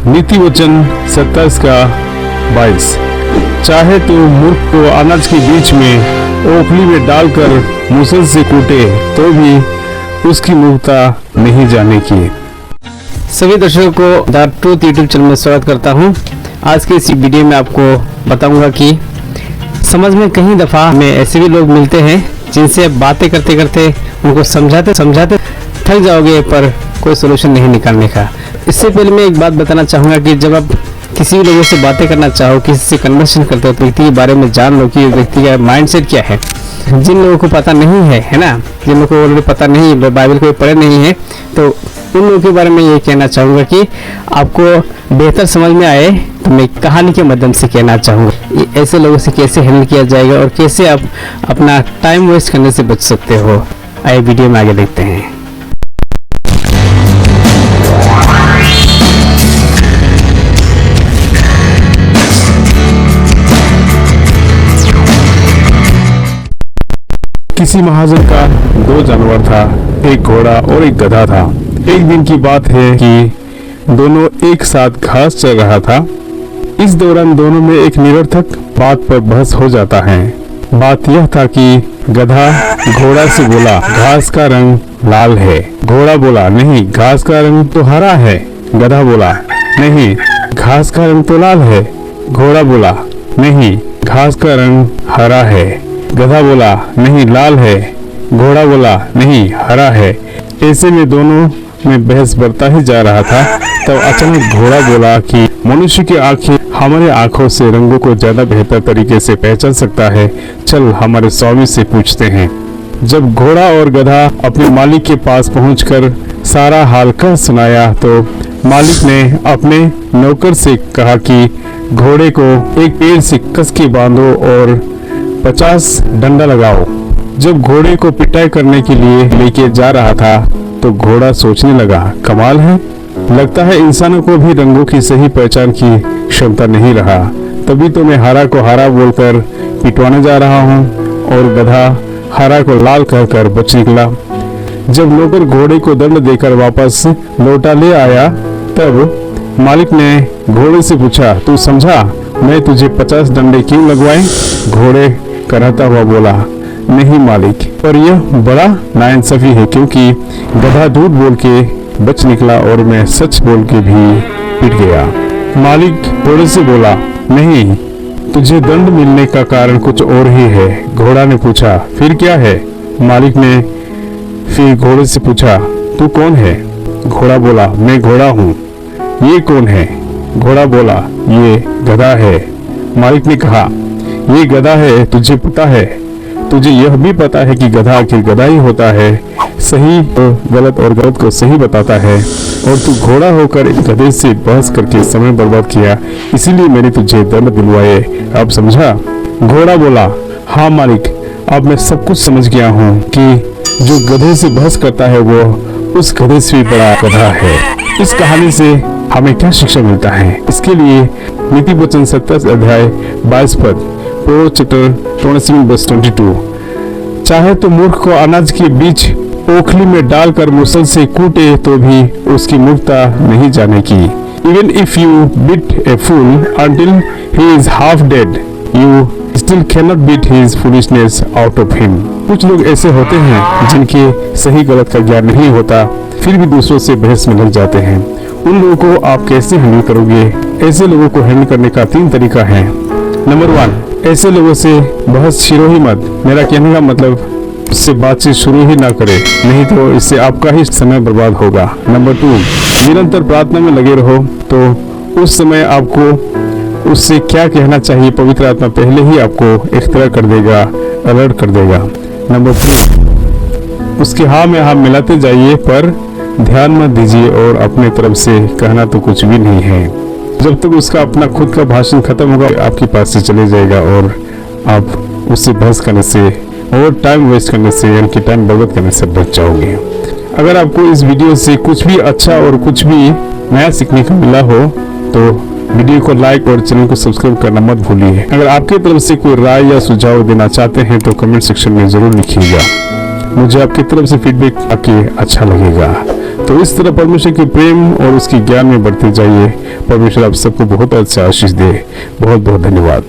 नीति वचन 27 का 22। चाहे तो मूर्ख को अनाज के बीच में ओखली में डालकर मुसल से कूटे तो भी उसकी मूर्खता नहीं जाने की। सभी दर्शकों को द ट्रूथ यूट्यूब चैनल में स्वागत करता हूं। आज के इस वीडियो में आपको बताऊंगा कि समझ में कई दफ़ा हमें ऐसे भी लोग मिलते हैं जिनसे बातें करते करते उनको समझाते थक जाओगे, पर कोई सोल्यूशन नहीं निकालने का। इससे पहले मैं एक बात बताना चाहूँगा कि जब आप किसी भी लोगों से बातें करना चाहो, किसी से कन्वर्सेशन करते हो, तो व्यक्ति के बारे में जान लो कि व्यक्ति का माइंडसेट क्या है। जिन लोगों को पता नहीं है ना, जिन लोगों को ऑलरेडी पता नहीं है, बाइबल को पढ़े नहीं है, तो उन लोगों के बारे में ये कहना चाहूँगा कि आपको बेहतर समझ में आए तो मैं कहानी के माध्यम से कहना चाहूँगा ऐसे लोगों से कैसे हैंडल किया जाएगा और कैसे आप अपना टाइम वेस्ट करने से बच सकते हो। आइए वीडियो में आगे देखते हैं। किसी महाजन का 2 जानवर था, एक घोड़ा और एक गधा था। एक दिन की बात है कि दोनों एक साथ घास चर रहा था। इस दौरान दोनों में एक निरर्थक बात पर बहस हो जाता है। बात यह था कि गधा घोड़ा से बोला, घास का रंग लाल है। घोड़ा बोला, नहीं, घास का रंग तो हरा है। गधा बोला, नहीं, घास का रंग तो लाल है। घोड़ा बोला, नहीं, घास का रंग हरा है। गधा बोला, नहीं, लाल है। घोड़ा बोला, नहीं, हरा है। ऐसे में दोनों में बहस बढ़ता ही जा रहा था। तब अचानक घोड़ा बोला कि मनुष्य की आंखें हमारे आंखों से रंगों को ज्यादा बेहतर तरीके से पहचान सकता है। चल हमारे स्वामी से पूछते हैं। जब घोड़ा और गधा अपने मालिक के पास पहुंचकर सारा हाल कह सुनाया तो मालिक ने अपने नौकर से कहा कि घोड़े को एक पेड़ से कस के बांधो और 50 डंडा लगाओ। जब घोड़े को पिटाई करने के लिए लेके जा रहा था तो घोड़ा सोचने लगा, कमाल है, लगता है इंसानों को भी रंगों की सही पहचान की क्षमता नहीं रहा। तभी तो मैं हरा को हरा बोलकर पिटवाने जा रहा हूँ और गधा हरा को लाल कहकर बच निकला। जब नौकर घोड़े को दंड देकर वापस लौटा ले आया तब मालिक ने घोड़े से पूछा, तू समझा मैं तुझे 50 डंडे क्यों लगवाए? घोड़े कराता हुआ बोला, नहीं मालिक, पर यह बड़ा नाइंसाफी है क्योंकि गधा झूठ बोल के बच निकला और मैं सच बोल के भी पिट गया। मालिक घोड़े से बोला, नहीं, तुझे दंड मिलने का कारण कुछ और ही है। घोड़ा ने पूछा, फिर क्या है? मालिक ने फिर घोड़े से पूछा, तू कौन है? घोड़ा बोला, मैं घोड़ा हूँ। ये कौन है? घोड़ा बोला, ये गधा है। मालिक ने कहा, ये गधा है, तुझे पता है? तुझे यह भी पता है कि गधा आखिर गधा ही होता है, सही को गलत और गलत को सही बताता है, और तू घोड़ा होकर एक गधे से बहस करके समय बर्बाद किया, इसीलिए मैंने तुझे दंड दिलवाए। अब समझा? घोड़ा बोला, हाँ मालिक, अब मैं सब कुछ समझ गया हूँ कि जो गधे से बहस करता है वो उस गधे से भी बड़ा गधा है। इस कहानी से हमें क्या शिक्षा मिलता है? इसके लिए नीति वचन 27 अध्याय 22 पद, प्रोवर्ब्स चैप्टर 27:22। चाहे तो मूर्ख को अनाज के बीच ओखली में डालकर मुसल से कूटे तो भी उसकी मूर्खता नहीं जाने की। Even if you beat a fool until he is half dead, you still cannot beat his foolishness out of him। कुछ लोग ऐसे होते हैं जिनके सही गलत का ज्ञान नहीं होता, फिर भी दूसरों से बहस में लग जाते हैं। उन लोगों को आप कैसे हैंडल करोगे? ऐसे लोगों को हैंडल करने का 3 तरीका है। नंबर 1, ऐसे लोगों से बहस शुरू ही मत। मेरा कहने का मतलब उससे बातचीत शुरू ही ना करें, नहीं तो इससे आपका ही समय बर्बाद होगा। नंबर 2, निरंतर प्रार्थना में लगे रहो, तो उस समय आपको उससे क्या कहना चाहिए पवित्र आत्मा पहले ही आपको इख्तियार कर देगा, अलर्ट कर देगा। नंबर 3, उसके हाँ में हाँ मिलाते जाइए, पर ध्यान मत दीजिए और अपने तरफ से कहना तो कुछ भी नहीं है। जब तक उसका अपना खुद का भाषण खत्म होगा आपके पास से चले जाएगा और आप उससे बहस करने से और टाइम वेस्ट करने से, यानी कि टाइम बर्बाद करने से बच जाओगे। अगर आपको इस वीडियो से कुछ भी अच्छा और कुछ भी नया सीखने को मिला हो तो वीडियो को लाइक और चैनल को सब्सक्राइब करना मत भूलिए। अगर आपकी तरफ से कोई राय या सुझाव देना चाहते हैं तो कमेंट सेक्शन में जरूर लिखिएगा। मुझे आपकी तरफ से फीडबैक आके अच्छा लगेगा। तो इस तरह परमेश्वर के प्रेम और उसकी ज्ञान में बढ़ते जाइए। परमेश्वर आप सबको बहुत अच्छा आशीष दे। बहुत बहुत धन्यवाद।